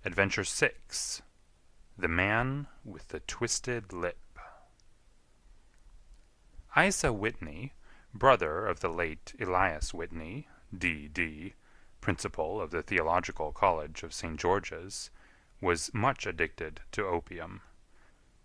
Adventure 6. The Man with the Twisted Lip. Isa Whitney, brother of the late Elias Whitney, D.D., principal of the Theological College of St. George's, was much addicted to opium.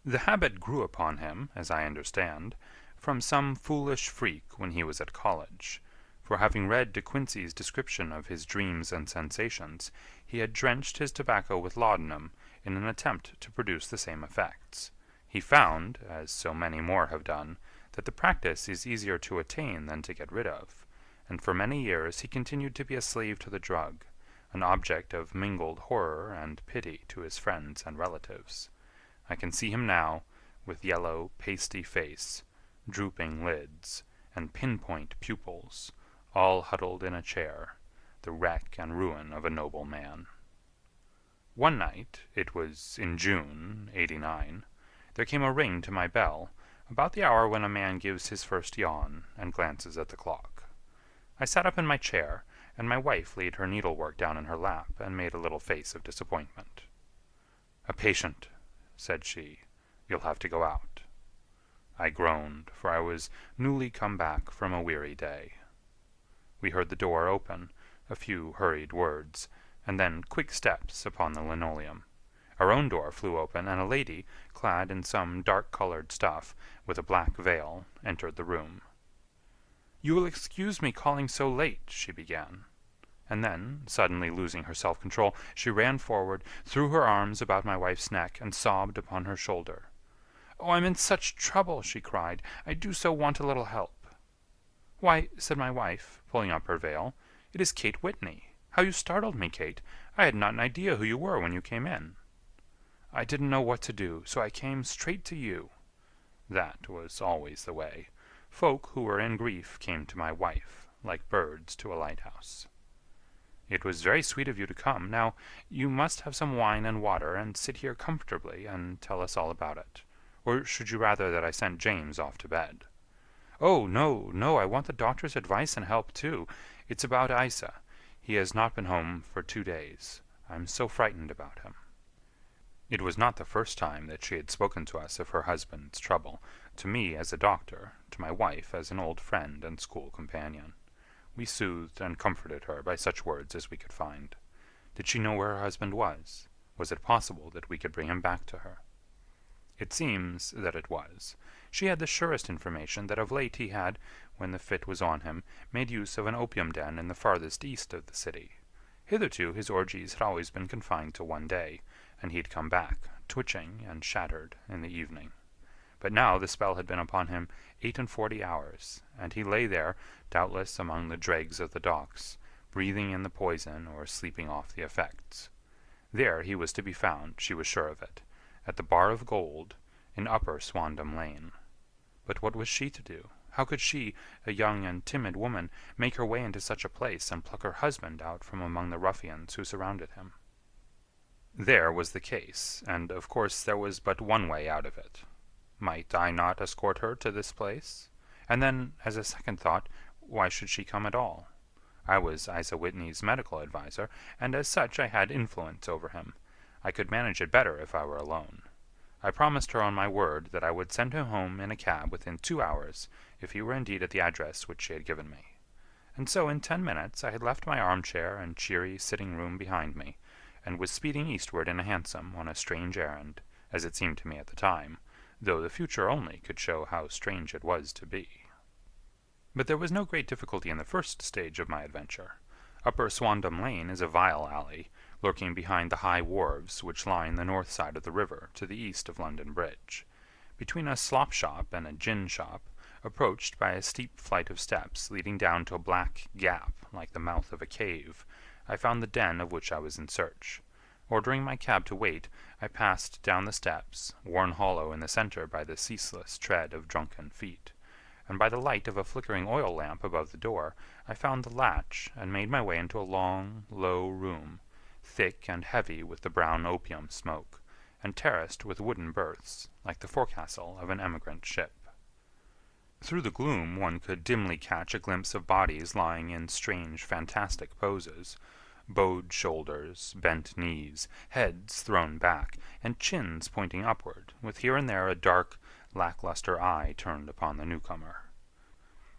The habit grew upon him, as I understand, from some foolish freak when he was at college, for having read De Quincey's description of his dreams and sensations, he had drenched his tobacco with laudanum in an attempt to produce the same effects. He found, as so many more have done, that the practice is easier to attain than to get rid of, and for many years he continued to be a slave to the drug, an object of mingled horror and pity to his friends and relatives. I can see him now, with yellow, pasty face, drooping lids, and pinpoint pupils, all huddled in a chair, the wreck and ruin of a noble man. One night, it was in June, '89, there came a ring to my bell, about the hour when a man gives his first yawn and glances at the clock. I sat up in my chair, and my wife laid her needlework down in her lap and made a little face of disappointment. "A patient," said she. "You'll have to go out." I groaned, for I was newly come back from a weary day. We heard the door open, a few hurried words, and then quick steps upon the linoleum. Our own door flew open, and a lady, clad in some dark-colored stuff, with a black veil, entered the room. "You will excuse me calling so late," she began. And then, suddenly losing her self-control, she ran forward, threw her arms about my wife's neck, and sobbed upon her shoulder. "Oh, I'm in such trouble," she cried. "I do so want a little help." "Why," said my wife, pulling up her veil, "it is Kate Whitney. How you startled me, Kate. I had not an idea who you were when you came in." "I didn't know what to do, so I came straight to you." That was always the way. Folk who were in grief came to my wife, like birds to a lighthouse. "It was very sweet of you to come. Now, you must have some wine and water, and sit here comfortably and tell us all about it. Or should you rather that I sent James off to bed?" "Oh, no, no, I want the doctor's advice and help, too. It's about Isa. He has not been home for 2 days. I'm so frightened about him." It was not the first time that she had spoken to us of her husband's trouble, to me as a doctor, to my wife as an old friend and school companion. We soothed and comforted her by such words as we could find. Did she know where her husband was? Was it possible that we could bring him back to her? It seems that it was. She had the surest information that of late he had, when the fit was on him, made use of an opium den in the farthest east of the city. Hitherto his orgies had always been confined to one day, and he had come back, twitching and shattered, in the evening. But now the spell had been upon him 48 hours, and he lay there, doubtless among the dregs of the docks, breathing in the poison or sleeping off the effects. There he was to be found, she was sure of it, at the Bar of Gold, in Upper Swandam Lane. But what was she to do? How could she, a young and timid woman, make her way into such a place and pluck her husband out from among the ruffians who surrounded him? There was the case, and of course there was but one way out of it. Might I not escort her to this place? And then, as a second thought, why should she come at all? I was Isa Whitney's medical adviser, and as such I had influence over him. I could manage it better if I were alone. I promised her on my word that I would send him home in a cab within 2 hours if he were indeed at the address which she had given me. And so in 10 minutes I had left my armchair and cheery sitting-room behind me, and was speeding eastward in a hansom on a strange errand, as it seemed to me at the time, though the future only could show how strange it was to be. But there was no great difficulty in the first stage of my adventure. Upper Swandam Lane is a vile alley, lurking behind the high wharves which line the north side of the river to the east of London Bridge. Between a slop-shop and a gin-shop, approached by a steep flight of steps leading down to a black gap like the mouth of a cave, I found the den of which I was in search. Ordering my cab to wait, I passed down the steps, worn hollow in the centre by the ceaseless tread of drunken feet, and by the light of a flickering oil lamp above the door, I found the latch and made my way into a long, low room, thick and heavy with the brown opium smoke, and terraced with wooden berths, like the forecastle of an emigrant ship. Through the gloom one could dimly catch a glimpse of bodies lying in strange, fantastic poses, bowed shoulders, bent knees, heads thrown back, and chins pointing upward, with here and there a dark, lackluster eye turned upon the newcomer.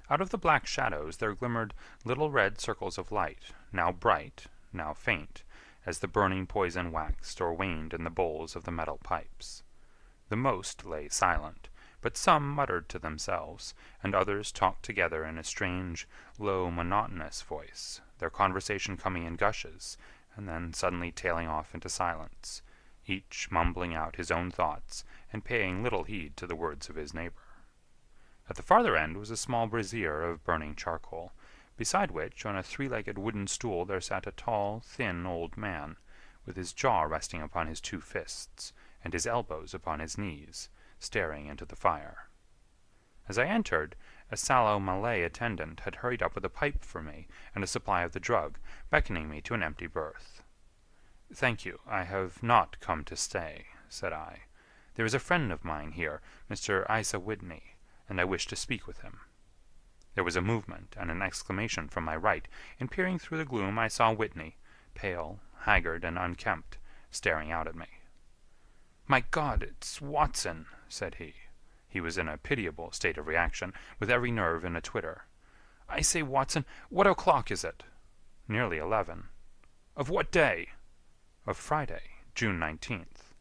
Out of the black shadows there glimmered little red circles of light, now bright, now faint, as the burning poison waxed or waned in the bowls of the metal pipes. The most lay silent, but some muttered to themselves, and others talked together in a strange, low, monotonous voice, their conversation coming in gushes, and then suddenly tailing off into silence, each mumbling out his own thoughts and paying little heed to the words of his neighbor. At the farther end was a small brazier of burning charcoal, beside which, on a three-legged wooden stool, there sat a tall, thin old man, with his jaw resting upon his two fists, and his elbows upon his knees, staring into the fire. As I entered, a sallow Malay attendant had hurried up with a pipe for me and a supply of the drug, beckoning me to an empty berth. "Thank you, I have not come to stay," said I. "There is a friend of mine here, Mr. Isa Whitney, and I wish to speak with him." There was a movement and an exclamation from my right, and peering through the gloom I saw Whitney, pale, haggard, and unkempt, staring out at me. "My God, it's Watson," said he. He was in a pitiable state of reaction, with every nerve in a twitter. "I say, Watson, what o'clock is it?" "Nearly 11." "Of what day?" "Of Friday, June 19th."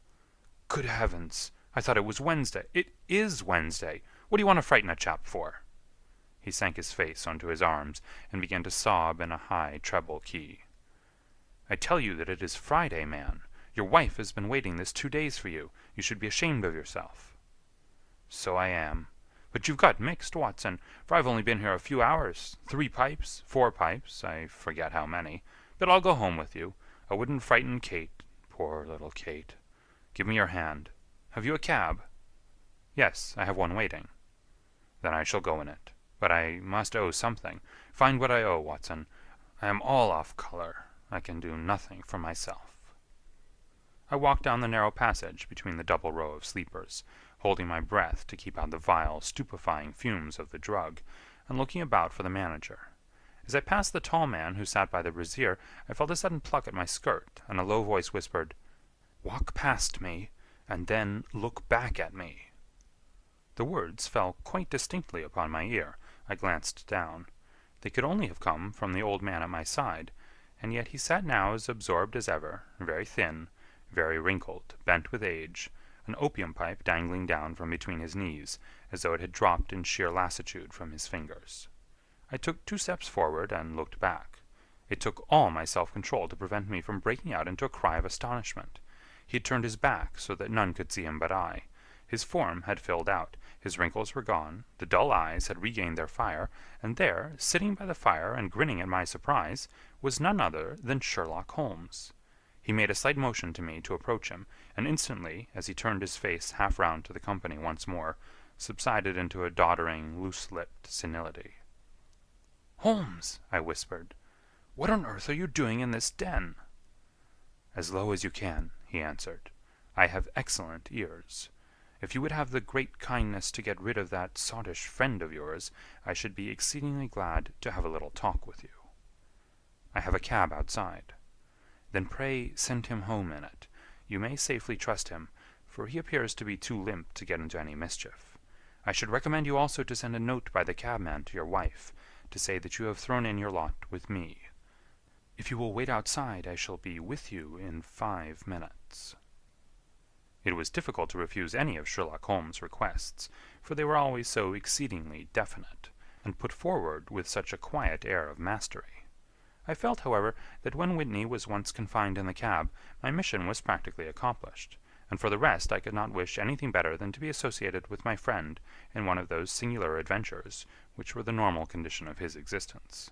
"Good heavens! I thought it was Wednesday. It is Wednesday. What do you want to frighten a chap for?" He sank his face onto his arms and began to sob in a high treble key. "I tell you that it is Friday, man. Your wife has been waiting this 2 days for you. You should be ashamed of yourself." "So I am. But you've got mixed, Watson, for I've only been here a few hours. 3 pipes, 4 pipes, I forget how many. But I'll go home with you. I wouldn't frighten Kate, poor little Kate. Give me your hand. Have you a cab?" "Yes, I have one waiting." "Then I shall go in it. But I must owe something. Find what I owe, Watson. I am all off color. I can do nothing for myself." I walked down the narrow passage between the double row of sleepers, holding my breath to keep out the vile, stupefying fumes of the drug, and looking about for the manager. As I passed the tall man who sat by the brazier, I felt a sudden pluck at my skirt, and a low voice whispered, "Walk past me, and then look back at me." The words fell quite distinctly upon my ear. I glanced down. They could only have come from the old man at my side, and yet he sat now as absorbed as ever, very thin, very wrinkled, bent with age, an opium pipe dangling down from between his knees, as though it had dropped in sheer lassitude from his fingers. I took 2 steps forward and looked back. It took all my self-control to prevent me from breaking out into a cry of astonishment. He had turned his back so that none could see him but I. His form had filled out, his wrinkles were gone, the dull eyes had regained their fire, and there, sitting by the fire and grinning at my surprise, was none other than Sherlock Holmes. He made a slight motion to me to approach him, and instantly, as he turned his face half round to the company once more, subsided into a doddering, loose-lipped senility. "Holmes," I whispered, "what on earth are you doing in this den?" "As low as you can," he answered. "I have excellent ears. If you would have the great kindness to get rid of that sottish friend of yours, I should be exceedingly glad to have a little talk with you." "I have a cab outside." "Then pray send him home in it. You may safely trust him, for he appears to be too limp to get into any mischief. I should recommend you also to send a note by the cabman to your wife, to say that you have thrown in your lot with me. If you will wait outside, I shall be with you in 5 minutes." It was difficult to refuse any of Sherlock Holmes' requests, for they were always so exceedingly definite, and put forward with such a quiet air of mastery. I felt, however, that when Whitney was once confined in the cab, my mission was practically accomplished, and for the rest I could not wish anything better than to be associated with my friend in one of those singular adventures which were the normal condition of his existence.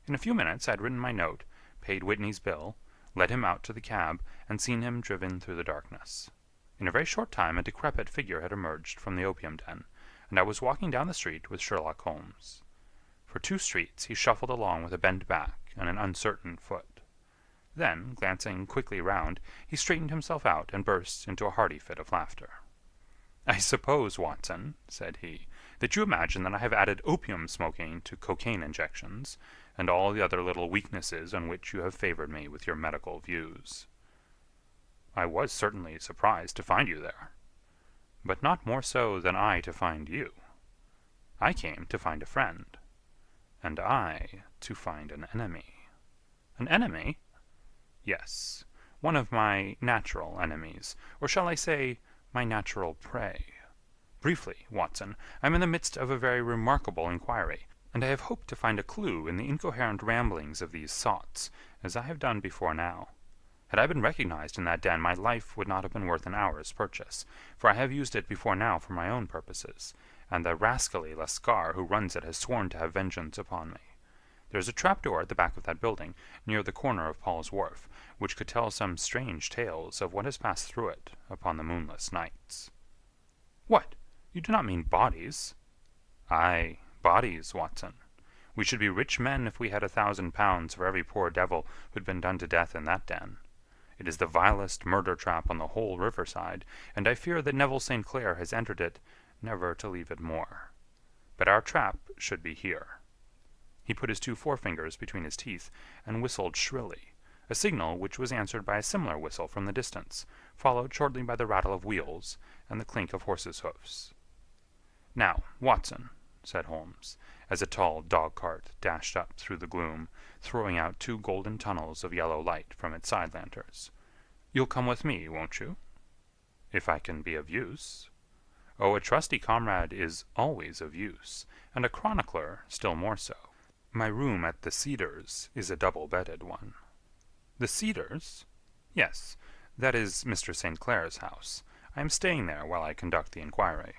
In a few minutes I had written my note, paid Whitney's bill, led him out to the cab, and seen him driven through the darkness. In a very short time a decrepit figure had emerged from the opium den, and I was walking down the street with Sherlock Holmes. For 2 streets he shuffled along with a bent back and an uncertain foot. Then, glancing quickly round, he straightened himself out and burst into a hearty fit of laughter. "I suppose, Watson," said he, "that you imagine that I have added opium smoking to cocaine injections, and all the other little weaknesses on which you have favored me with your medical views. I was certainly surprised to find you there, but not more so than I to find you. I came to find a friend, and I to find an enemy. An enemy? Yes, one of my natural enemies, or shall I say, my natural prey. Briefly, Watson, I am in the midst of a very remarkable inquiry, and I have hoped to find a clue in the incoherent ramblings of these sots, as I have done before now. Had I been recognized in that den, my life would not have been worth an hour's purchase, for I have used it before now for my own purposes, and the rascally Lascar who runs it has sworn to have vengeance upon me. There is a trap-door at the back of that building, near the corner of Paul's Wharf, which could tell some strange tales of what has passed through it upon the moonless nights. What? You do not mean bodies? Aye, bodies, Watson. We should be rich men if we had 1,000 pounds for every poor devil who had been done to death in that den. It is the vilest murder trap on the whole riverside, and I fear that Neville St. Clair has entered it, never to leave it more. But our trap should be here. He put his 2 forefingers between his teeth and whistled shrilly, a signal which was answered by a similar whistle from the distance, followed shortly by the rattle of wheels and the clink of horses' hoofs. Now, Watson, said Holmes, as a tall dog-cart dashed up through the gloom, throwing out 2 golden tunnels of yellow light from its side lanterns. You'll come with me, won't you? If I can be of use. Oh, a trusty comrade is always of use, and a chronicler still more so. My room at the Cedars is a double-bedded one. The Cedars? Yes, that is Mr. St. Clair's house. I am staying there while I conduct the inquiry.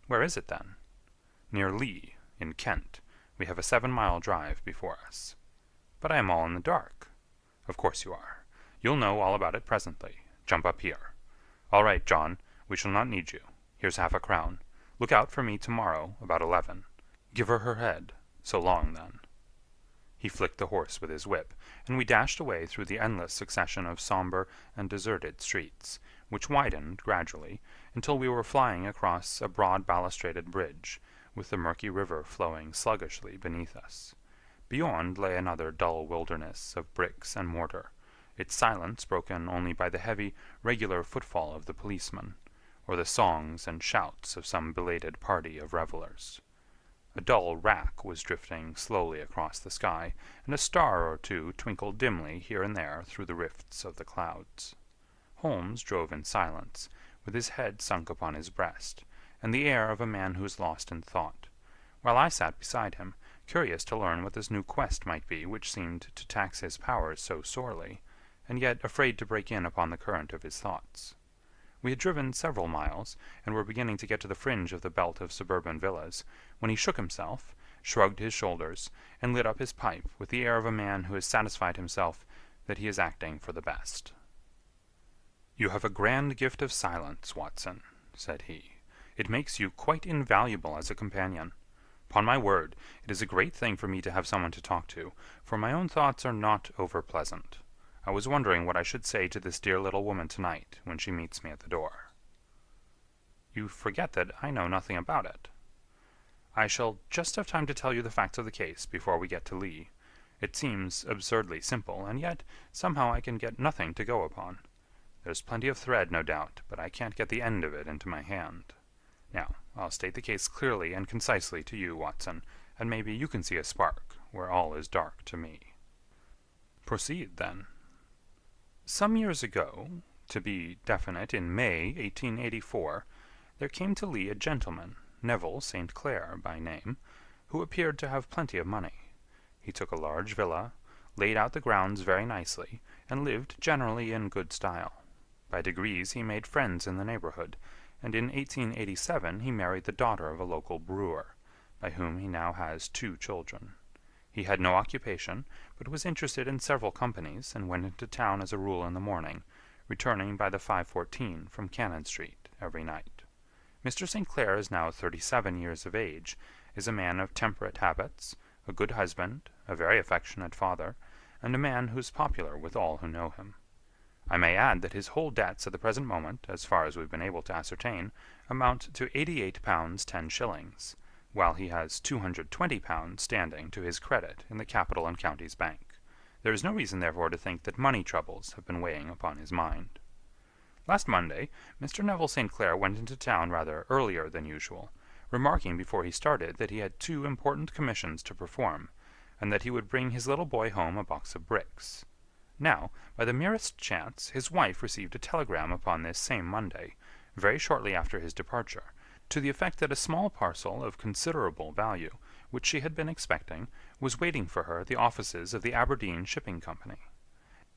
Where is it, then? Near Lee, in Kent. We have a 7-mile drive before us. But I am all in the dark. Of course you are. You'll know all about it presently. Jump up here. All right, John, we shall not need you. Here's half a crown. Look out for me tomorrow about 11. Give her her head. So long, then. He flicked the horse with his whip, and we dashed away through the endless succession of sombre and deserted streets, which widened gradually until we were flying across a broad balustraded bridge, with the murky river flowing sluggishly beneath us. Beyond lay another dull wilderness of bricks and mortar, its silence broken only by the heavy, regular footfall of the policeman, or the songs and shouts of some belated party of revellers. A dull wrack was drifting slowly across the sky, and a star or 2 twinkled dimly here and there through the rifts of the clouds. Holmes drove in silence, with his head sunk upon his breast, and the air of a man who is lost in thought, while I sat beside him, curious to learn what this new quest might be which seemed to tax his powers so sorely, and yet afraid to break in upon the current of his thoughts. We had driven several miles, and were beginning to get to the fringe of the belt of suburban villas, when he shook himself, shrugged his shoulders, and lit up his pipe with the air of a man who has satisfied himself that he is acting for the best. "You have a grand gift of silence, Watson," said he. "It makes you quite invaluable as a companion. Upon my word, it is a great thing for me to have someone to talk to, for my own thoughts are not over-pleasant. I was wondering what I should say to this dear little woman tonight when she meets me at the door." "You forget that I know nothing about it." "I shall just have time to tell you the facts of the case before we get to Lee. It seems absurdly simple, and yet somehow I can get nothing to go upon. There's plenty of thread, no doubt, but I can't get the end of it into my hand. Now, I'll state the case clearly and concisely to you, Watson, and maybe you can see a spark where all is dark to me." "Proceed, then." Some years ago, to be definite, in May, 1884, there came to Lee a gentleman, Neville St. Clair by name, who appeared to have plenty of money. He took a large villa, laid out the grounds very nicely, and lived generally in good style. By degrees he made friends in the neighborhood, and in 1887 he married the daughter of a local brewer, by whom he now has 2 children. He had no occupation, but was interested in several companies, and went into town as a rule in the morning, returning by the 5:14 from Cannon Street every night. Mr. St. Clair is now 37 years of age, is a man of temperate habits, a good husband, a very affectionate father, and a man who is popular with all who know him. I may add that his whole debts at the present moment, as far as we've been able to ascertain, amount to £88 10 shillings, while he has £220 standing to his credit in the Capital and Counties Bank. There is no reason, therefore, to think that money troubles have been weighing upon his mind. Last Monday, Mr. Neville St. Clair went into town rather earlier than usual, remarking before he started that he had 2 important commissions to perform, and that he would bring his little boy home a box of bricks. Now, by the merest chance, his wife received a telegram upon this same Monday, very shortly after his departure, to the effect that a small parcel of considerable value, which she had been expecting, was waiting for her at the offices of the Aberdeen Shipping Company.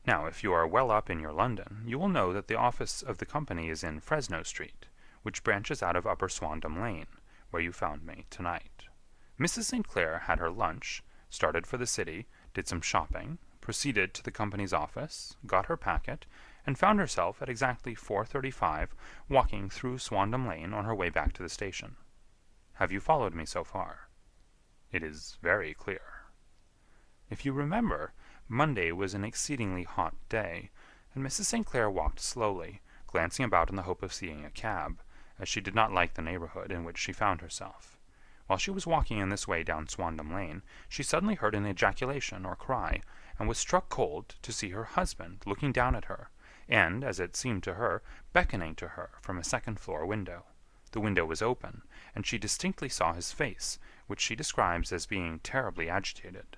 Now, if you are well up in your London, you will know that the office of the company is in Fresno Street, which branches out of Upper Swandam Lane, where you found me tonight. Mrs. St. Clair had her lunch, started for the city, did some shopping, proceeded to the company's office, got her packet, and found herself at exactly 4:35 walking through Swandam Lane on her way back to the station. Have you followed me so far? It is very clear. If you remember, Monday was an exceedingly hot day, and Mrs. St. Clair walked slowly, glancing about in the hope of seeing a cab, as she did not like the neighborhood in which she found herself. While she was walking in this way down Swandam Lane, she suddenly heard an ejaculation or cry, and was struck cold to see her husband looking down at her, and, as it seemed to her, beckoning to her from a second-floor window. The window was open, and she distinctly saw his face, which she describes as being terribly agitated.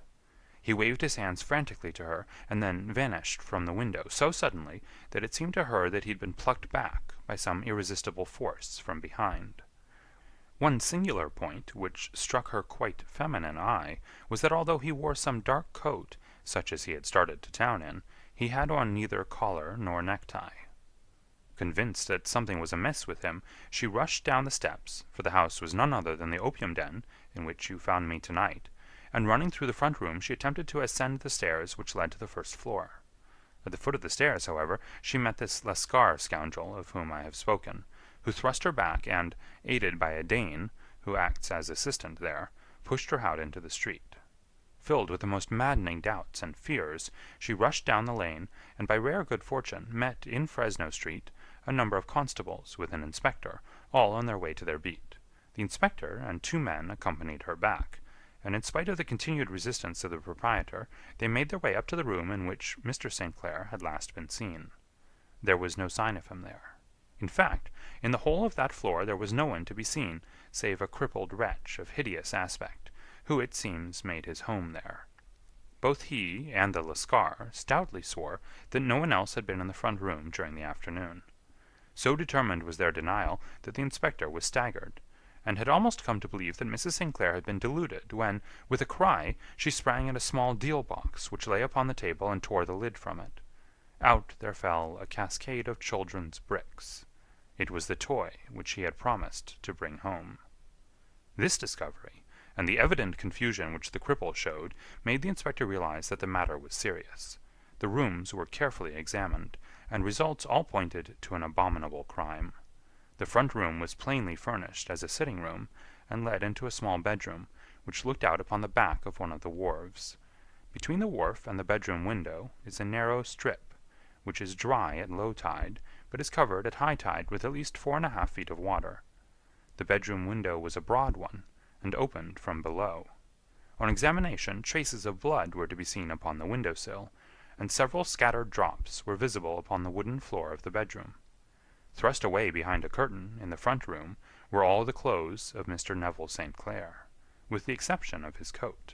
He waved his hands frantically to her, and then vanished from the window so suddenly that it seemed to her that he had been plucked back by some irresistible force from behind. One singular point, which struck her quite feminine eye, was that although he wore some dark coat, such as he had started to town in, he had on neither collar nor necktie. Convinced that something was amiss with him, she rushed down the steps, for the house was none other than the opium den in which you found me tonight, and running through the front room she attempted to ascend the stairs which led to the first floor. At the foot of the stairs, however, she met this Lascar scoundrel of whom I have spoken, who thrust her back and, aided by a Dane, who acts as assistant there, pushed her out into the street. Filled with the most maddening doubts and fears, she rushed down the lane, and by rare good fortune met in Fresno Street a number of constables with an inspector, all on their way to their beat. The inspector and 2 men accompanied her back, and in spite of the continued resistance of the proprietor, they made their way up to the room in which Mr. St. Clair had last been seen. There was no sign of him there. In fact, in the whole of that floor there was no one to be seen, save a crippled wretch of hideous aspect, who, it seems, made his home there. Both he and the Lascar stoutly swore that no one else had been in the front room during the afternoon. So determined was their denial that the inspector was staggered, and had almost come to believe that Mrs. St. Clair had been deluded, when, with a cry, she sprang at a small deal-box which lay upon the table and tore the lid from it. Out there fell a cascade of children's bricks. It was the toy which he had promised to bring home. This discovery, and the evident confusion which the cripple showed, made the inspector realize that the matter was serious. The rooms were carefully examined, and results all pointed to an abominable crime. The front room was plainly furnished as a sitting-room, and led into a small bedroom, which looked out upon the back of one of the wharves. Between the wharf and the bedroom window is a narrow strip, which is dry at low tide, but is covered at high tide with at least 4½ feet of water. The bedroom window was a broad one, and opened from below. On examination, traces of blood were to be seen upon the window-sill, and several scattered drops were visible upon the wooden floor of the bedroom. Thrust away behind a curtain, in the front room, were all the clothes of Mr. Neville St. Clair, with the exception of his coat.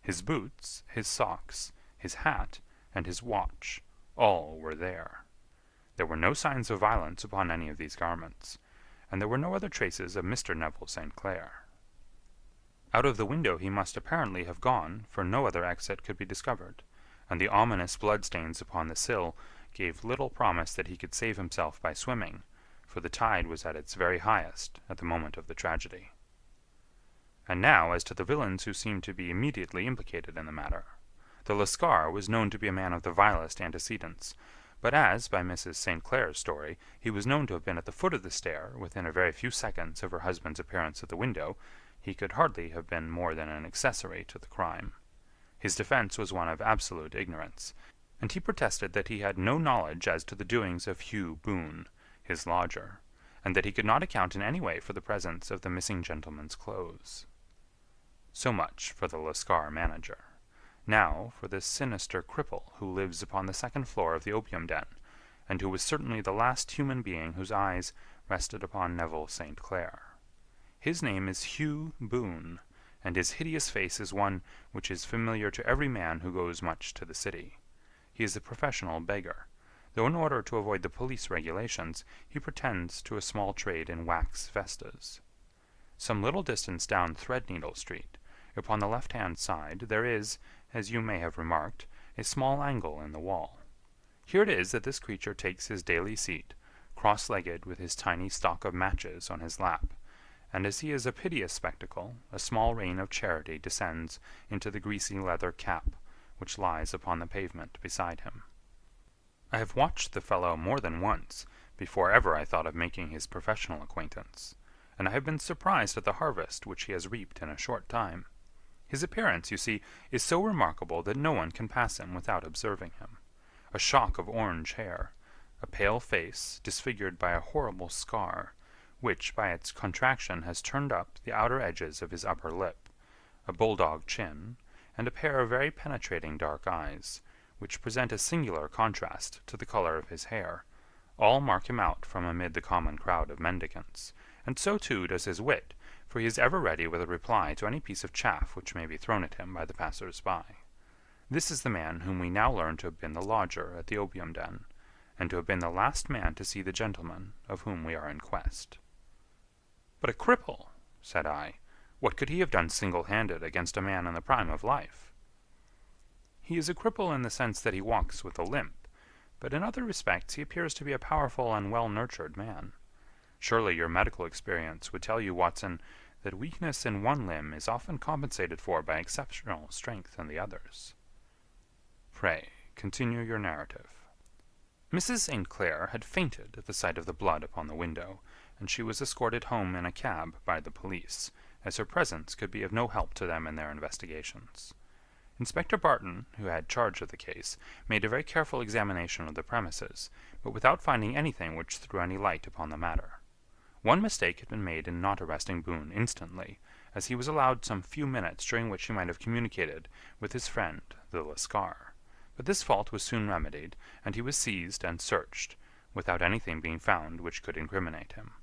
His boots, his socks, his hat, and his watch, all were there. There were no signs of violence upon any of these garments, and there were no other traces of Mr. Neville St. Clair. Out of the window he must apparently have gone, for no other exit could be discovered, and the ominous bloodstains upon the sill gave little promise that he could save himself by swimming, for the tide was at its very highest at the moment of the tragedy. And now as to the villains who seemed to be immediately implicated in the matter. The Lascar was known to be a man of the vilest antecedents, but as, by Mrs. St. Clair's story, he was known to have been at the foot of the stair within a very few seconds of her husband's appearance at the window, he could hardly have been more than an accessory to the crime. His defense was one of absolute ignorance, and he protested that he had no knowledge as to the doings of Hugh Boone, his lodger, and that he could not account in any way for the presence of the missing gentleman's clothes. So much for the Lascar manager. Now for this sinister cripple who lives upon the second floor of the opium den, and who was certainly the last human being whose eyes rested upon Neville St. Clair. His name is Hugh Boone, and his hideous face is one which is familiar to every man who goes much to the city. He is a professional beggar, though in order to avoid the police regulations, he pretends to a small trade in wax vestas. Some little distance down Threadneedle Street, upon the left-hand side, there is, as you may have remarked, a small angle in the wall. Here it is that this creature takes his daily seat, cross-legged with his tiny stock of matches on his lap, and as he is a piteous spectacle, a small rain of charity descends into the greasy leather cap which lies upon the pavement beside him. I have watched the fellow more than once before ever I thought of making his professional acquaintance, and I have been surprised at the harvest which he has reaped in a short time. His appearance, you see, is so remarkable that no one can pass him without observing him. A shock of orange hair, a pale face disfigured by a horrible scar, which by its contraction has turned up the outer edges of his upper lip, a bulldog chin, and a pair of very penetrating dark eyes, which present a singular contrast to the color of his hair, all mark him out from amid the common crowd of mendicants, and so too does his wit, for he is ever ready with a reply to any piece of chaff which may be thrown at him by the passers-by. This is the man whom we now learn to have been the lodger at the opium den, and to have been the last man to see the gentleman of whom we are in quest. "But a cripple," said I. "What could he have done single-handed against a man in the prime of life?" "He is a cripple in the sense that he walks with a limp, but in other respects he appears to be a powerful and well-nurtured man. Surely your medical experience would tell you, Watson, that weakness in one limb is often compensated for by exceptional strength in the others. Pray, continue your narrative." Mrs. St. Clair had fainted at the sight of the blood upon the window, and she was escorted home in a cab by the police, as her presence could be of no help to them in their investigations. Inspector Barton, who had charge of the case, made a very careful examination of the premises, but without finding anything which threw any light upon the matter. One mistake had been made in not arresting Boone instantly, as he was allowed some few minutes during which he might have communicated with his friend the Lascar. But this fault was soon remedied, and he was seized and searched, without anything being found which could incriminate him.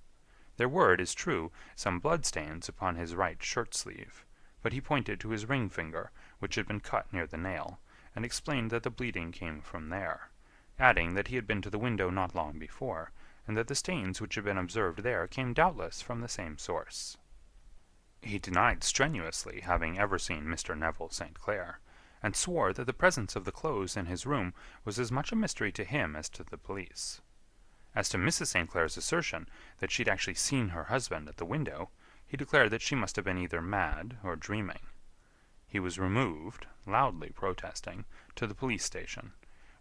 There were, it is true, some blood-stains upon his right shirt-sleeve, but he pointed to his ring finger, which had been cut near the nail, and explained that the bleeding came from there, adding that he had been to the window not long before, and that the stains which had been observed there came doubtless from the same source. He denied strenuously having ever seen Mr. Neville St. Clair, and swore that the presence of the clothes in his room was as much a mystery to him as to the police. As to Mrs. St. Clair's assertion that she had actually seen her husband at the window, he declared that she must have been either mad or dreaming. He was removed, loudly protesting, to the police station,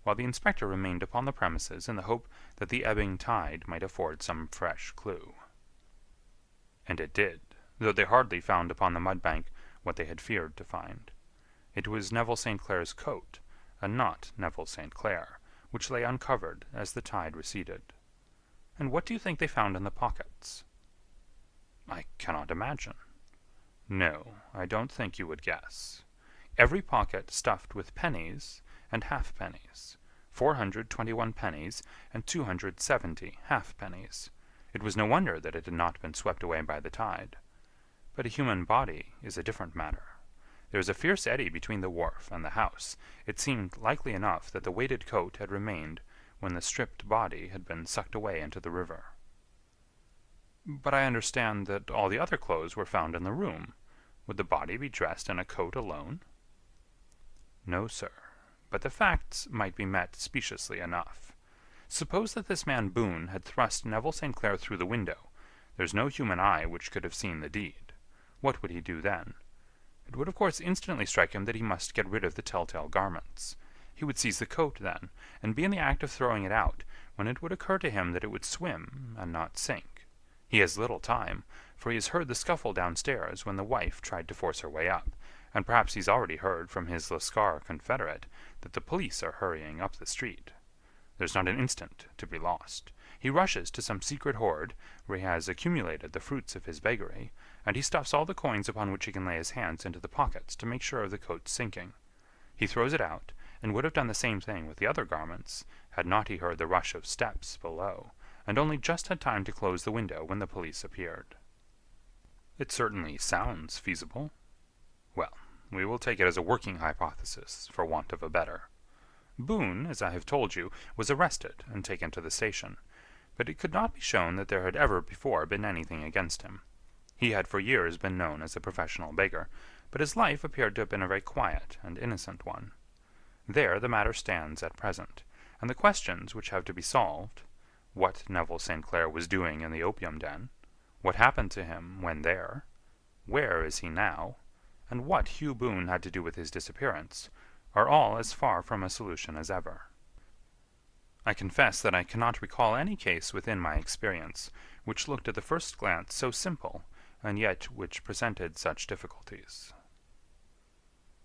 while the inspector remained upon the premises in the hope that the ebbing tide might afford some fresh clue. And it did, though they hardly found upon the mud-bank what they had feared to find. It was Neville St. Clair's coat, and not Neville St. Clair, which lay uncovered as the tide receded. And what do you think they found in the pockets? I cannot imagine. No, I don't think you would guess. Every pocket stuffed with pennies and halfpennies, 421 pennies and 270 halfpennies. It was no wonder that it had not been swept away by the tide. But a human body is a different matter. There was a fierce eddy between the wharf and the house. It seemed likely enough that the weighted coat had remained when the stripped body had been sucked away into the river. But I understand that all the other clothes were found in the room. Would the body be dressed in a coat alone? No, sir, but the facts might be met speciously enough. Suppose that this man Boone had thrust Neville St. Clair through the window. There's no human eye which could have seen the deed. What would he do then? It would of course instantly strike him that he must get rid of the telltale garments. He would seize the coat then, and be in the act of throwing it out, when it would occur to him that it would swim and not sink. He has little time, for he has heard the scuffle downstairs when the wife tried to force her way up, and perhaps he's already heard from his Lascar confederate that the police are hurrying up the street. There's not an instant to be lost. He rushes to some secret hoard, where he has accumulated the fruits of his beggary, and he stuffs all the coins upon which he can lay his hands into the pockets to make sure of the coat's sinking. He throws it out, and would have done the same thing with the other garments, had not he heard the rush of steps below, and only just had time to close the window when the police appeared. It certainly sounds feasible. Well, we will take it as a working hypothesis, for want of a better. Boone, as I have told you, was arrested and taken to the station, but it could not be shown that there had ever before been anything against him. He had for years been known as a professional beggar, but his life appeared to have been a very quiet and innocent one. There the matter stands at present, and the questions which have to be solved, what Neville St. Clair was doing in the opium den, what happened to him when there, where is he now, and what Hugh Boone had to do with his disappearance, are all as far from a solution as ever. I confess that I cannot recall any case within my experience which looked at the first glance so simple, and yet which presented such difficulties.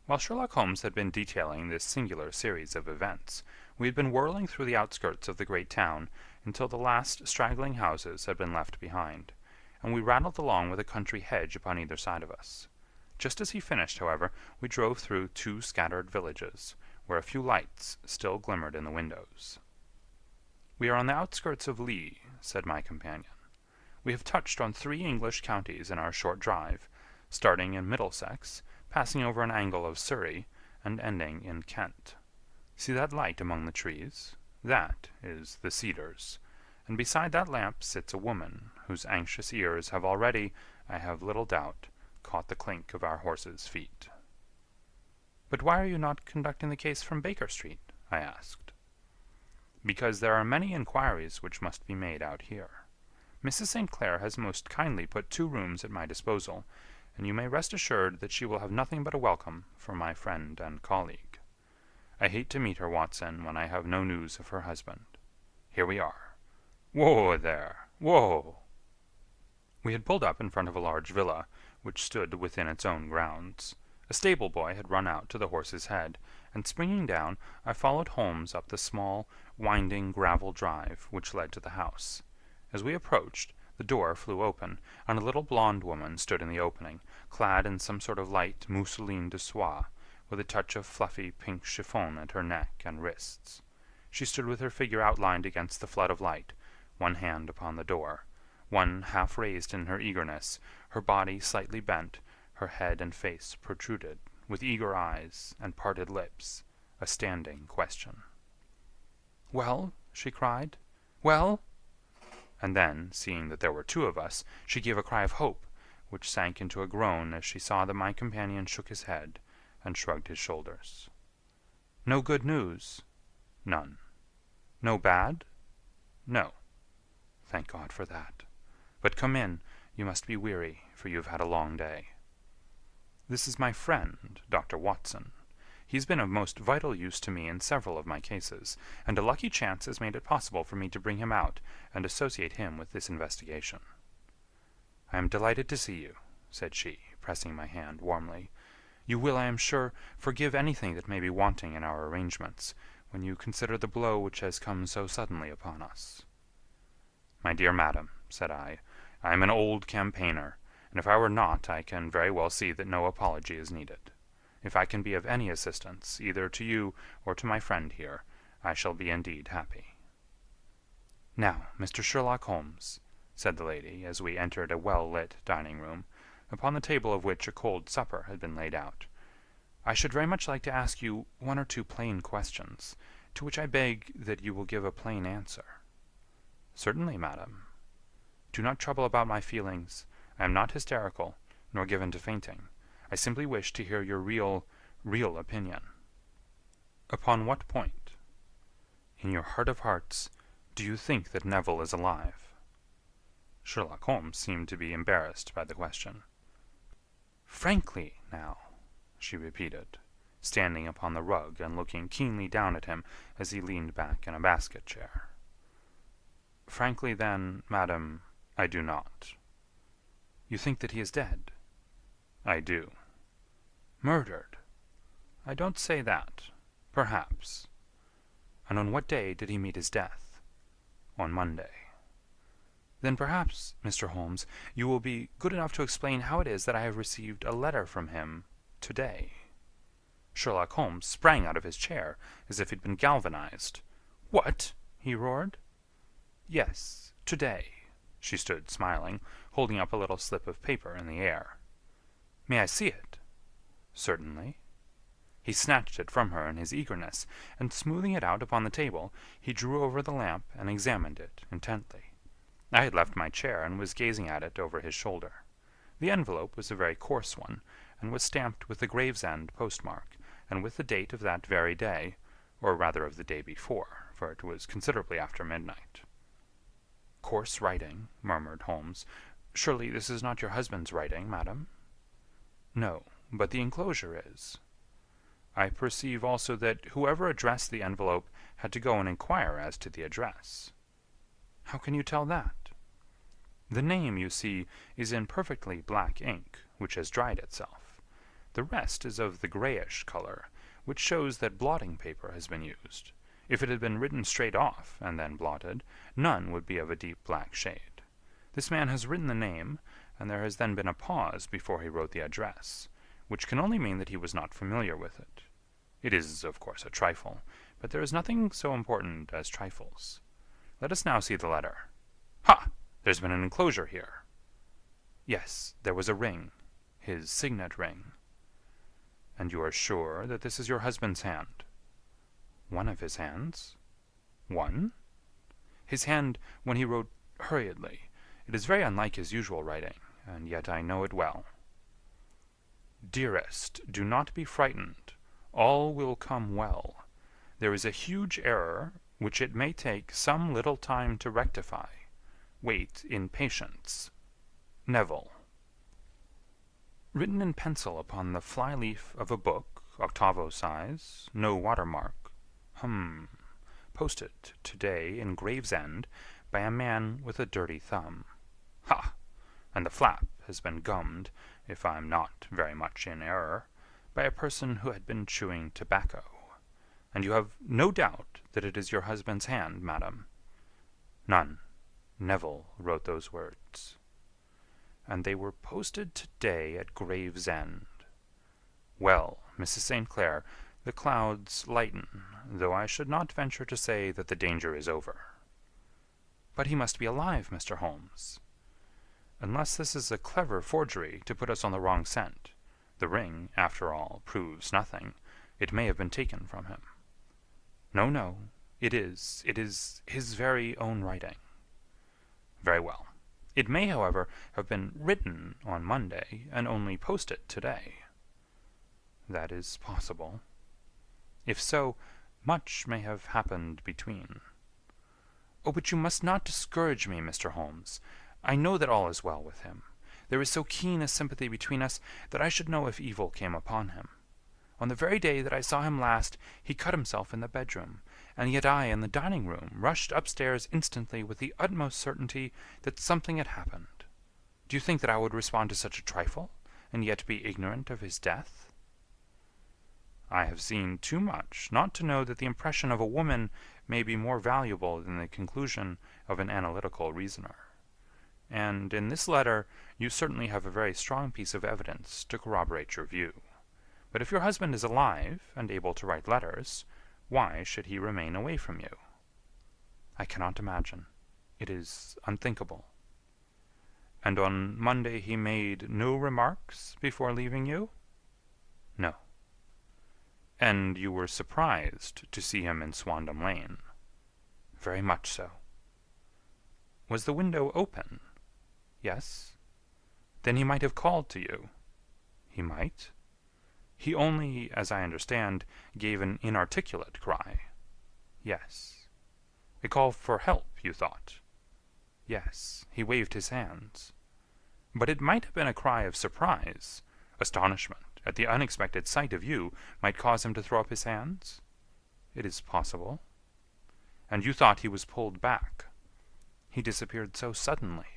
While Sherlock Holmes had been detailing this singular series of events, we had been whirling through the outskirts of the great town until the last straggling houses had been left behind, and we rattled along with a country hedge upon either side of us. Just as he finished, however, we drove through 2 scattered villages, where a few lights still glimmered in the windows. "We are on the outskirts of Lee," said my companion. "We have touched on 3 English counties in our short drive, starting in Middlesex, passing over an angle of Surrey, and ending in Kent. See that light among the trees? That is the Cedars, and beside that lamp sits a woman whose anxious ears have already, I have little doubt, caught the clink of our horses' feet." "But why are you not conducting the case from Baker Street?" I asked. "Because there are many inquiries which must be made out here. Mrs. St. Clair has most kindly put 2 rooms at my disposal, and you may rest assured that she will have nothing but a welcome from my friend and colleague. I hate to meet her, Watson, when I have no news of her husband. Here we are. Whoa there! Whoa!" We had pulled up in front of a large villa, which stood within its own grounds. A stable boy had run out to the horse's head, and springing down, I followed Holmes up the small, winding gravel drive which led to the house. As we approached, the door flew open, and a little blonde woman stood in the opening, clad in some sort of light mousseline de soie, with a touch of fluffy pink chiffon at her neck and wrists. She stood with her figure outlined against the flood of light, one hand upon the door, one half raised in her eagerness, her body slightly bent, her head and face protruded, with eager eyes and parted lips, a standing question. "Well?" she cried. "Well?" And then, seeing that there were 2 of us, she gave a cry of hope, which sank into a groan as she saw that my companion shook his head and shrugged his shoulders. "No good news?" "None." "No bad?" "No." "Thank God for that. But come in, you must be weary, for you have had a long day." "This is my friend, Dr. Watson. He has been of most vital use to me in several of my cases, and a lucky chance has made it possible for me to bring him out and associate him with this investigation." "I am delighted to see you," said she, pressing my hand warmly. "You will, I am sure, forgive anything that may be wanting in our arrangements, when you consider the blow which has come so suddenly upon us." "My dear madam," said I am an old campaigner, and if I were not I can very well see that no apology is needed. If I can be of any assistance, either to you or to my friend here, I shall be indeed happy." "Now, Mr. Sherlock Holmes," said the lady, as we entered a well-lit dining-room, upon the table of which a cold supper had been laid out, "I should very much like to ask you 1 or 2 plain questions, to which I beg that you will give a plain answer." "Certainly, madam." "Do not trouble about my feelings. I am not hysterical, nor given to fainting. I simply wish to hear your real opinion." "Upon what point?" "In your heart of hearts, do you think that Neville is alive?" Sherlock Holmes seemed to be embarrassed by the question. "Frankly, now," she repeated, standing upon the rug and looking keenly down at him as he leaned back in a basket chair. "Frankly, then, madam, I do not." "You think that he is dead?" "I do." "Murdered?" "I don't say that. Perhaps." And on what day did he meet his death? On Monday. Then perhaps, Mr. Holmes, you will be good enough to explain how it is that I have received a letter from him today." Sherlock Holmes sprang out of his chair as if he'd been galvanized. "What?" he roared. "Yes, today." She stood smiling, holding up a little slip of paper in the air. "May I see it?" "Certainly." He snatched it from her in his eagerness, and smoothing it out upon the table, he drew over the lamp and examined it intently. I had left my chair and was gazing at it over his shoulder. The envelope was a very coarse one, and was stamped with the Gravesend postmark, and with the date of that very day, or rather of the day before, for it was considerably after midnight. "Coarse writing," murmured Holmes. "Surely this is not your husband's writing, madam?" "No, but the enclosure is." "I perceive also that whoever addressed the envelope had to go and inquire as to the address." "How can you tell that?" "The name, you see, is in perfectly black ink, which has dried itself. The rest is of the grayish color, which shows that blotting paper has been used. If it had been written straight off, and then blotted, none would be of a deep black shade. This man has written the name, and there has then been a pause before he wrote the address, which can only mean that he was not familiar with it. It is, of course, a trifle, but there is nothing so important as trifles. Let us now see the letter. Ha! There's been an enclosure here." "Yes, there was a ring, his signet ring." "And you are sure that this is your husband's hand?" "One of his hands." "One?" "His hand when he wrote hurriedly. It is very unlike his usual writing, and yet I know it well." "Dearest, do not be frightened. All will come well. There is a huge error which it may take some little time to rectify. Wait in patience. Neville." Written in pencil upon the fly-leaf of a book, octavo size, no watermark. Posted today in Gravesend by a man with a dirty thumb. Ha! And the flap has been gummed, if I'm not very much in error, by a person who had been chewing tobacco. And you have no doubt that it is your husband's hand, madam?" "None. Neville wrote those words." "And they were posted today at Gravesend. Well, Mrs. St. Clair, the clouds lighten, though I should not venture to say that the danger is over." "But he must be alive, Mr. Holmes." "Unless this is a clever forgery to put us on the wrong scent. The ring, after all, proves nothing. It may have been taken from him." No, it is his very own writing." "Very well. It may, however, have been written on Monday, and only posted today." "That is possible." "If so, much may have happened between." "Oh, but you must not discourage me, Mr. Holmes. I know that all is well with him. There is so keen a sympathy between us that I should know if evil came upon him. On the very day that I saw him last, he cut himself in the bedroom, and yet I, in the dining-room, rushed upstairs instantly with the utmost certainty that something had happened. Do you think that I would respond to such a trifle, and yet be ignorant of his death?" "I have seen too much not to know that the impression of a woman may be more valuable than the conclusion of an analytical reasoner. And in this letter you certainly have a very strong piece of evidence to corroborate your view. But if your husband is alive and able to write letters, why should he remain away from you?" "I cannot imagine. It is unthinkable." "And on Monday he made no remarks before leaving you?" "No." "And you were surprised to see him in Swandam Lane?" "Very much so." "Was the window open?" "Yes." "Then he might have called to you?" "He might." "He only, as I understand, gave an inarticulate cry?" "Yes." "A call for help, you thought?" "Yes. He waved his hands." "But it might have been a cry of surprise. Astonishment at the unexpected sight of you might cause him to throw up his hands?" "It is possible." "And you thought he was pulled back?" "He disappeared so suddenly."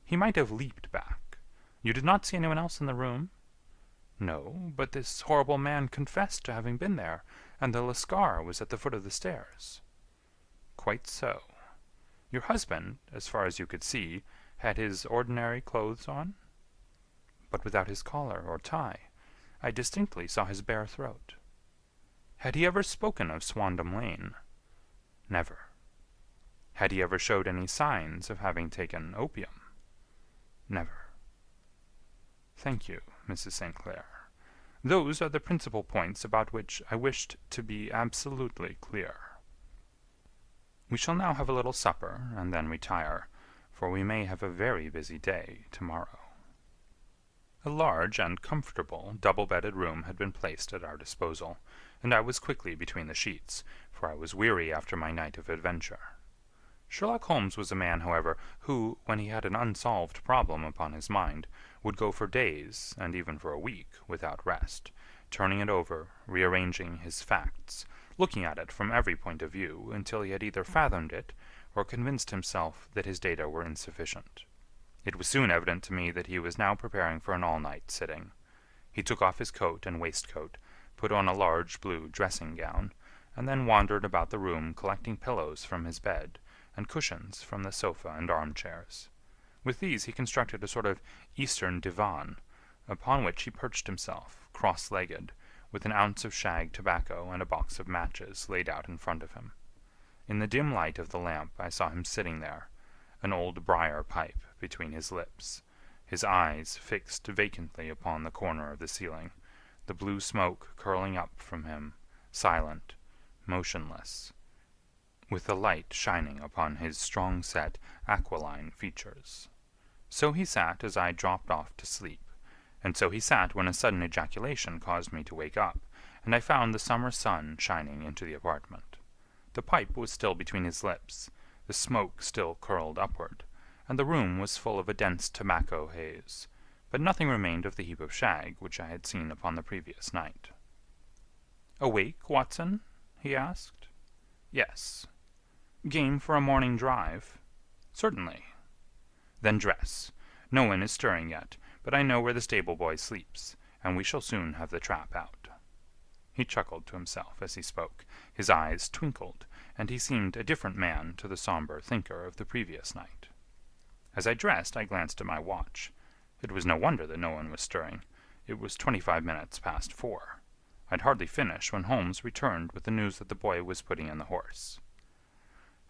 "He might have leaped back. You did not see anyone else in the room?" "No, but this horrible man confessed to having been there, and the Lascar was at the foot of the stairs." "Quite so. Your husband, as far as you could see, had his ordinary clothes on?" "But without his collar or tie. I distinctly saw his bare throat." "Had he ever spoken of Swandam Lane?" "Never." "Had he ever showed any signs of having taken opium?" "Never." "Thank you, Mrs. St. Clair. Those are the principal points about which I wished to be absolutely clear. We shall now have a little supper, and then retire, for we may have a very busy day tomorrow." A large and comfortable double-bedded room had been placed at our disposal, and I was quickly between the sheets, for I was weary after my night of adventure. Sherlock Holmes was a man, however, who, when he had an unsolved problem upon his mind, would go for days, and even for a week, without rest, turning it over, rearranging his facts, looking at it from every point of view until he had either fathomed it or convinced himself that his data were insufficient. It was soon evident to me that he was now preparing for an all-night sitting. He took off his coat and waistcoat, put on a large blue dressing-gown, and then wandered about the room collecting pillows from his bed and cushions from the sofa and armchairs. With these he constructed a sort of Eastern divan, upon which he perched himself, cross-legged, with an ounce of shag tobacco and a box of matches laid out in front of him. In the dim light of the lamp I saw him sitting there, an old briar pipe between his lips, his eyes fixed vacantly upon the corner of the ceiling, the blue smoke curling up from him, silent, motionless, with the light shining upon his strong-set, aquiline features. So he sat as I dropped off to sleep, and so he sat when a sudden ejaculation caused me to wake up, and I found the summer sun shining into the apartment. The pipe was still between his lips, the smoke still curled upward, and the room was full of a dense tobacco haze, but nothing remained of the heap of shag which I had seen upon the previous night. "Awake, Watson?" he asked. "Yes." "Game for a morning drive?" "Certainly." "Then dress. No one is stirring yet, but I know where the stable-boy sleeps, and we shall soon have the trap out." He chuckled to himself as he spoke, his eyes twinkled, and he seemed a different man to the sombre thinker of the previous night. As I dressed I glanced at my watch. It was no wonder that no one was stirring. It was 25 minutes past 4. I'd hardly finished when Holmes returned with the news that the boy was putting in the horse.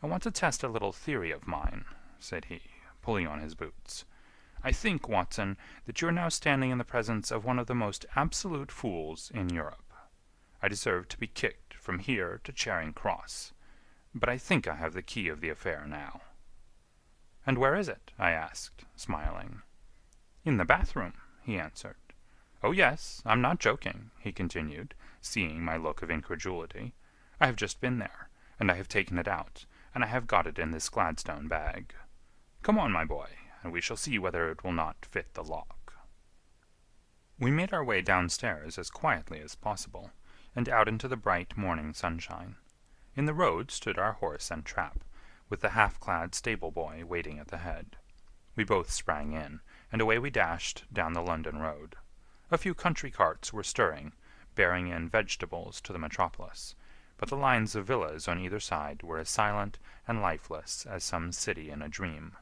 "I want to test a little theory of mine," said he, pulling on his boots. "I think, Watson, that you are now standing in the presence of one of the most absolute fools in Europe. I deserve to be kicked from here to Charing Cross, but I think I have the key of the affair now." "And where is it?" I asked, smiling. "In the bathroom," he answered. "Oh, yes, I'm not joking," he continued, seeing my look of incredulity. "I have just been there, and I have taken it out, and I have got it in this Gladstone bag. Come on, my boy, and we shall see whether it will not fit the lock." We made our way downstairs as quietly as possible, and out into the bright morning sunshine. In the road stood our horse and trap, with the half-clad stable-boy waiting at the head. We both sprang in, and away we dashed down the London road. A few country carts were stirring, bearing in vegetables to the metropolis, but the lines of villas on either side were as silent and lifeless as some city in a dream.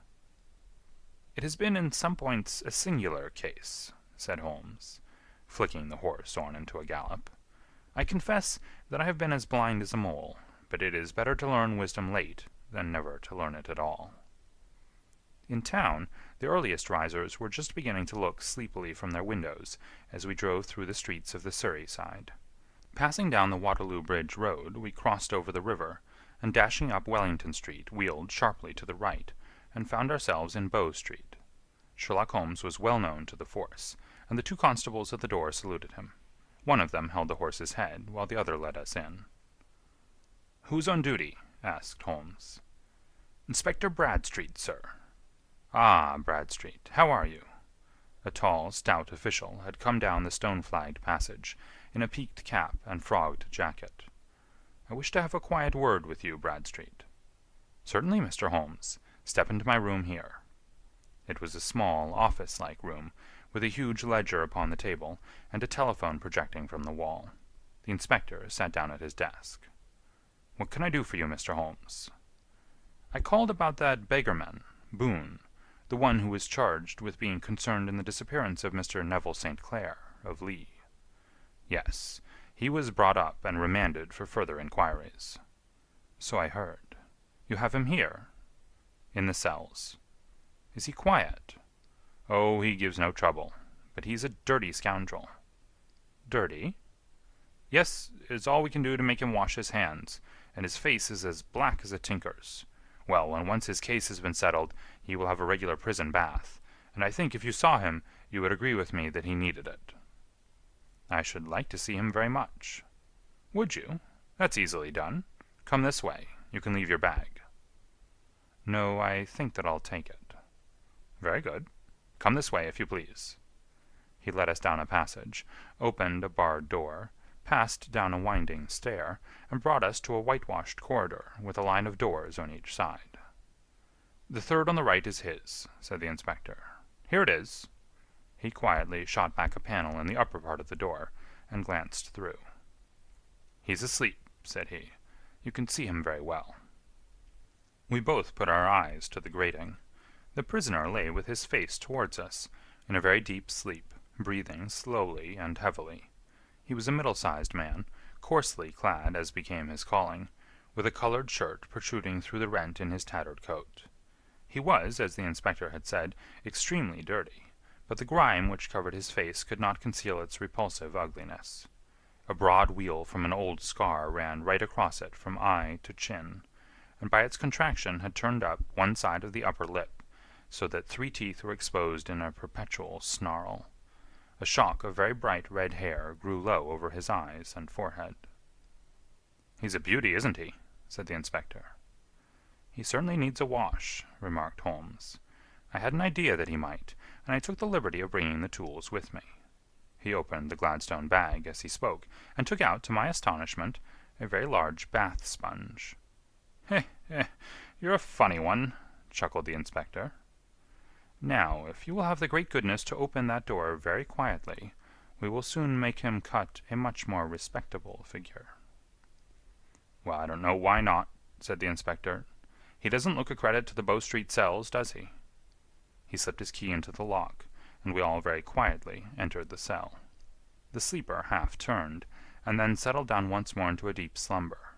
"It has been in some points a singular case," said Holmes, flicking the horse on into a gallop. "I confess that I have been as blind as a mole, but it is better to learn wisdom late than never to learn it at all." In town, the earliest risers were just beginning to look sleepily from their windows as we drove through the streets of the Surrey side. Passing down the Waterloo Bridge Road, we crossed over the river, and dashing up Wellington Street wheeled sharply to the right, and found ourselves in Bow Street. Sherlock Holmes was well known to the force, and the two constables at the door saluted him. One of them held the horse's head, while the other led us in. "Who's on duty?" asked Holmes. "Inspector Bradstreet, sir." "Ah, Bradstreet, how are you?" A tall, stout official had come down the stone-flagged passage, in a peaked cap and frogged jacket. "I wish to have a quiet word with you, Bradstreet." "Certainly, Mr. Holmes. Step into my room here." It was a small, office-like room, with a huge ledger upon the table, and a telephone projecting from the wall. The inspector sat down at his desk. "What can I do for you, Mr. Holmes?" "I called about that beggarman, Boone, the one who was charged with being concerned in the disappearance of Mr. Neville St. Clair, of Lee." "Yes, he was brought up and remanded for further inquiries." "So I heard. You have him here?" "In the cells." "Is he quiet?" "Oh, he gives no trouble, but he's a dirty scoundrel." "Dirty?" "Yes, it's all we can do to make him wash his hands, and his face is as black as a tinker's. Well, when once his case has been settled, he will have a regular prison bath, and I think if you saw him, you would agree with me that he needed it." "I should like to see him very much." "Would you? That's easily done. Come this way. You can leave your bag." "No, I think that I'll take it." "Very good. Come this way, if you please." He led us down a passage, opened a barred door, passed down a winding stair, and brought us to a whitewashed corridor with a line of doors on each side. "The third on the right is his," said the inspector. "Here it is." He quietly shot back a panel in the upper part of the door, and glanced through. "He's asleep," said he. "You can see him very well." We both put our eyes to the grating. The prisoner lay with his face towards us, in a very deep sleep, breathing slowly and heavily. He was a middle-sized man, coarsely clad as became his calling, with a colored shirt protruding through the rent in his tattered coat. He was, as the inspector had said, extremely dirty, but the grime which covered his face could not conceal its repulsive ugliness. A broad weal from an old scar ran right across it from eye to chin, and by its contraction had turned up one side of the upper lip, so that 3 teeth were exposed in a perpetual snarl. A shock of very bright red hair grew low over his eyes and forehead. "He's a beauty, isn't he?" said the inspector. "He certainly needs a wash," remarked Holmes. "I had an idea that he might, and I took the liberty of bringing the tools with me." He opened the Gladstone bag as he spoke, and took out, to my astonishment, a very large bath sponge. You're a funny one," chuckled the inspector. "Now, if you will have the great goodness to open that door very quietly, we will soon make him cut a much more respectable figure." "Well, I don't know why not," said the inspector. "He doesn't look a credit to the Bow Street cells, does he?" He slipped his key into the lock, and we all very quietly entered the cell. The sleeper half turned, and then settled down once more into a deep slumber.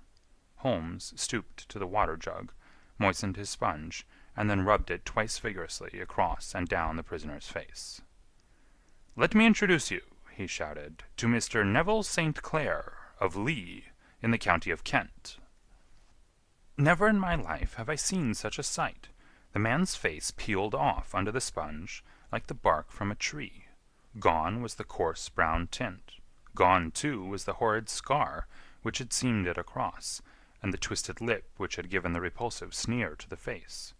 Holmes stooped to the water jug, moistened his sponge, and then rubbed it twice vigorously across and down the prisoner's face. "Let me introduce you," he shouted, "to Mr. Neville St. Clair, of Lee, in the county of Kent." Never in my life have I seen such a sight. The man's face peeled off under the sponge like the bark from a tree. Gone was the coarse brown tint. Gone, too, was the horrid scar which had seamed it across, and the twisted lip which had given the repulsive sneer to the face.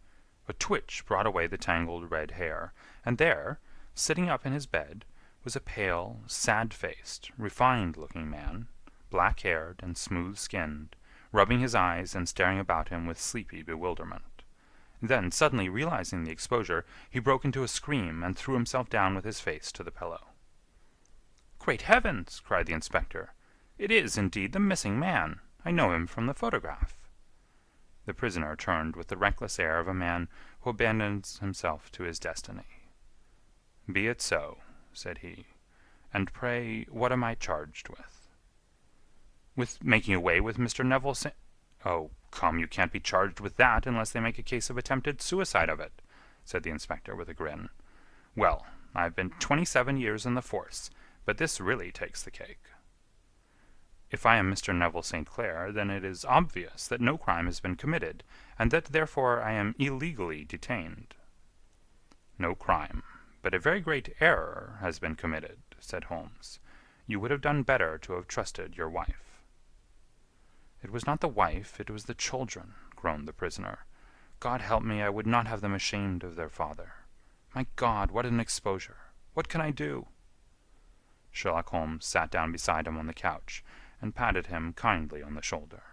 A twitch brought away the tangled red hair, and there, sitting up in his bed, was a pale, sad-faced, refined-looking man, black-haired and smooth-skinned, rubbing his eyes and staring about him with sleepy bewilderment. Then, suddenly realizing the exposure, he broke into a scream and threw himself down with his face to the pillow. "Great heavens!" cried the inspector. "It is, indeed, the missing man. I know him from the photograph." The prisoner turned with the reckless air of a man who abandons himself to his destiny. "Be it so," said he. "And pray, what am I charged with?" "With making away with Mr. Neville St—" "Oh, come, you can't be charged with that unless they make a case of attempted suicide of it," said the inspector with a grin. "Well, I've been 27 years in the force, but this really takes the cake." "If I am Mr. Neville St. Clair, then it is obvious that no crime has been committed, and that therefore I am illegally detained." "No crime, but a very great error has been committed," said Holmes. "You would have done better to have trusted your wife." "It was not the wife, it was the children," groaned the prisoner. "God help me, I would not have them ashamed of their father. My God, what an exposure! What can I do?" Sherlock Holmes sat down beside him on the couch, and patted him kindly on the shoulder.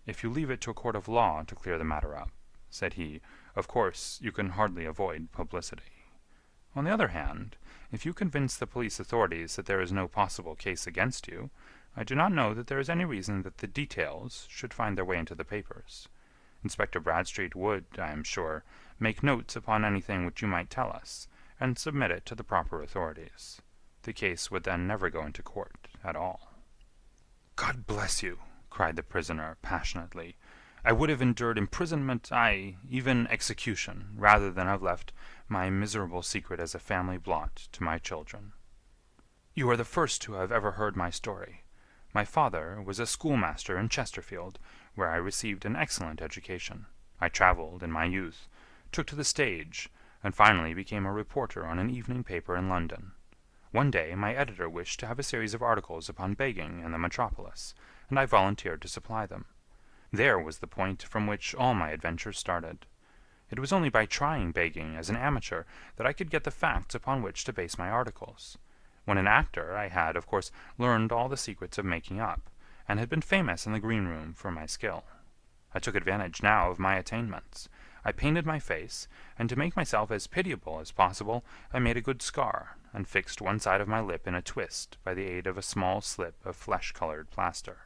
"If you leave it to a court of law to clear the matter up," said he, "of course you can hardly avoid publicity. On the other hand, if you convince the police authorities that there is no possible case against you, I do not know that there is any reason that the details should find their way into the papers. Inspector Bradstreet would, I am sure, make notes upon anything which you might tell us, and submit it to the proper authorities. The case would then never go into court at all." "God bless you!" cried the prisoner, passionately. "I would have endured imprisonment, aye, even execution, rather than have left my miserable secret as a family blot to my children. You are the first who have ever heard my story. My father was a schoolmaster in Chesterfield, where I received an excellent education. I travelled in my youth, took to the stage, and finally became a reporter on an evening paper in London. One day my editor wished to have a series of articles upon begging in the metropolis, and I volunteered to supply them. There was the point from which all my adventures started. It was only by trying begging as an amateur that I could get the facts upon which to base my articles. When an actor, I had, of course, learned all the secrets of making up, and had been famous in the green room for my skill. I took advantage now of my attainments. I painted my face, and to make myself as pitiable as possible, I made a good scar, and fixed one side of my lip in a twist by the aid of a small slip of flesh-colored plaster.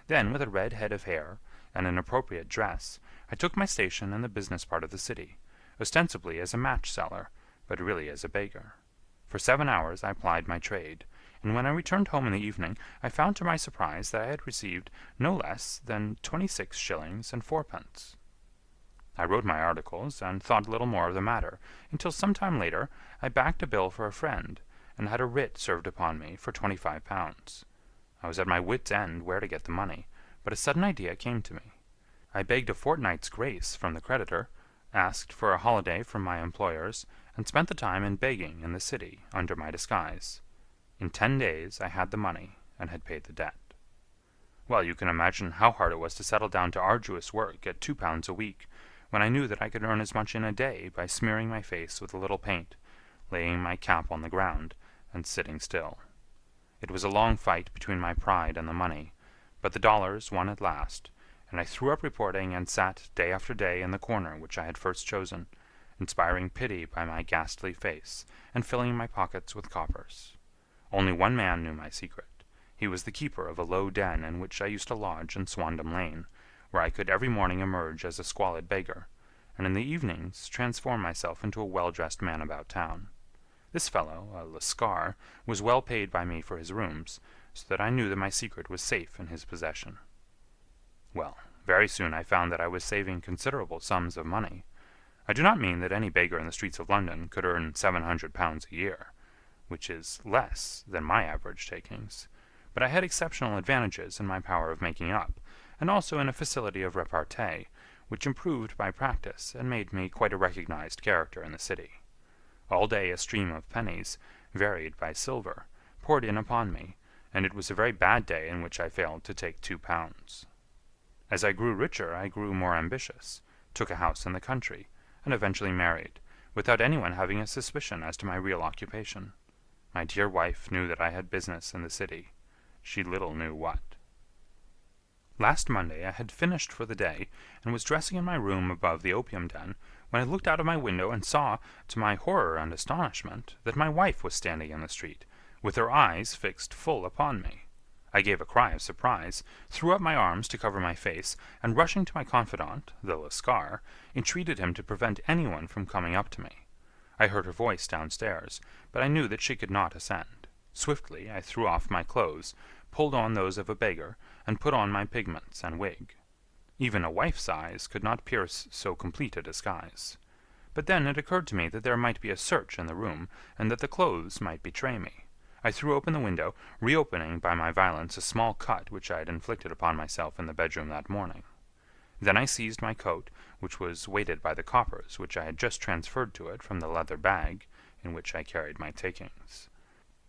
Then, with a red head of hair, and an appropriate dress, I took my station in the business part of the city, ostensibly as a match-seller, but really as a beggar. For 7 hours I plied my trade, and when I returned home in the evening, I found to my surprise that I had received no less than 26 shillings and fourpence. I wrote my articles, and thought little more of the matter, until some time later I backed a bill for a friend, and had a writ served upon me for £25. I was at my wit's end where to get the money, but a sudden idea came to me. I begged a fortnight's grace from the creditor, asked for a holiday from my employers, and spent the time in begging in the city under my disguise. In 10 days I had the money, and had paid the debt. Well, you can imagine how hard it was to settle down to arduous work at £2 a week, when I knew that I could earn as much in a day by smearing my face with a little paint, laying my cap on the ground, and sitting still. It was a long fight between my pride and the money, but the dollars won at last, and I threw up reporting and sat day after day in the corner which I had first chosen, inspiring pity by my ghastly face, and filling my pockets with coppers. Only one man knew my secret. He was the keeper of a low den in which I used to lodge in Swandam Lane, where I could every morning emerge as a squalid beggar, and in the evenings transform myself into a well-dressed man about town. This fellow, a Lascar, was well paid by me for his rooms, so that I knew that my secret was safe in his possession. Well, very soon I found that I was saving considerable sums of money. I do not mean that any beggar in the streets of London could earn £700 a year, which is less than my average takings, but I had exceptional advantages in my power of making up, and also in a facility of repartee, which improved by practice and made me quite a recognized character in the city. All day a stream of pennies, varied by silver, poured in upon me, and it was a very bad day in which I failed to take £2. As I grew richer I grew more ambitious, took a house in the country, and eventually married, without anyone having a suspicion as to my real occupation. My dear wife knew that I had business in the city. She little knew what. Last Monday I had finished for the day, and was dressing in my room above the opium den, when I looked out of my window and saw, to my horror and astonishment, that my wife was standing in the street, with her eyes fixed full upon me. I gave a cry of surprise, threw up my arms to cover my face, and rushing to my confidant, the Lascar, entreated him to prevent anyone from coming up to me. I heard her voice downstairs, but I knew that she could not ascend. Swiftly I threw off my clothes, pulled on those of a beggar, and put on my pigments and wig. Even a wife's eyes could not pierce so complete a disguise. But then it occurred to me that there might be a search in the room, and that the clothes might betray me. I threw open the window, reopening by my violence a small cut which I had inflicted upon myself in the bedroom that morning. Then I seized my coat, which was weighted by the coppers which I had just transferred to it from the leather bag in which I carried my takings.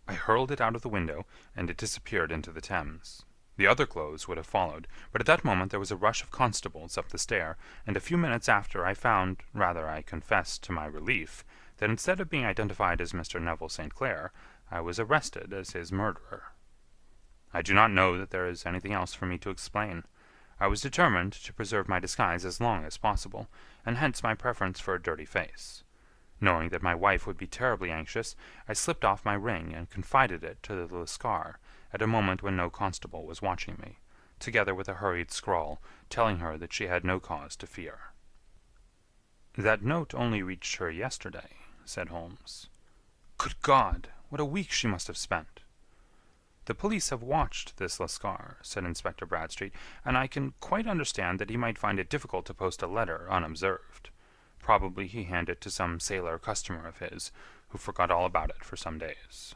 I hurled it out of the window, and it disappeared into the Thames. The other clothes would have followed, but at that moment there was a rush of constables up the stair, and a few minutes after I found, rather I confess to my relief, that instead of being identified as Mr. Neville St. Clair, I was arrested as his murderer. I do not know that there is anything else for me to explain. I was determined to preserve my disguise as long as possible, and hence my preference for a dirty face. Knowing that my wife would be terribly anxious, I slipped off my ring and confided it to the Lascar, at a moment when no constable was watching me, together with a hurried scrawl telling her that she had no cause to fear. "That note only reached her yesterday," said Holmes. "Good God! What a week she must have spent!" "The police have watched this Lascar," said Inspector Bradstreet, "and I can quite understand that he might find it difficult to post a letter unobserved. Probably he handed it to some sailor customer of his, who forgot all about it for some days."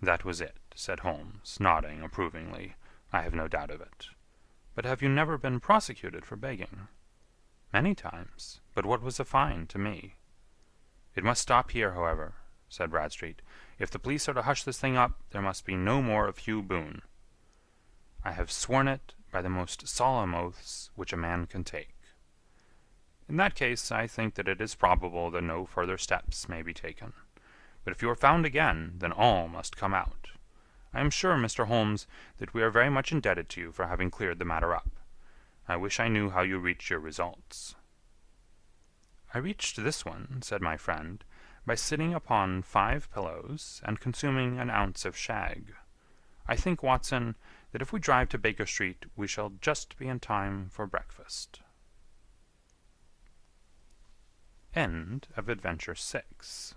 "That was it," said Holmes, nodding approvingly. "I have no doubt of it. But have you never been prosecuted for begging?" "Many times. But what was a fine to me?" "It must stop here, however," said Bradstreet. "If the police are to hush this thing up, there must be no more of Hugh Boone." "I have sworn it by the most solemn oaths which a man can take." "In that case, I think that it is probable that no further steps may be taken. But if you are found again, then all must come out. I am sure, Mr. Holmes, that we are very much indebted to you for having cleared the matter up. I wish I knew how you reached your results." "I reached this one," said my friend, "by sitting upon 5 pillows and consuming an ounce of shag. I think, Watson, that if we drive to Baker Street we shall just be in time for breakfast." End of Adventure 6.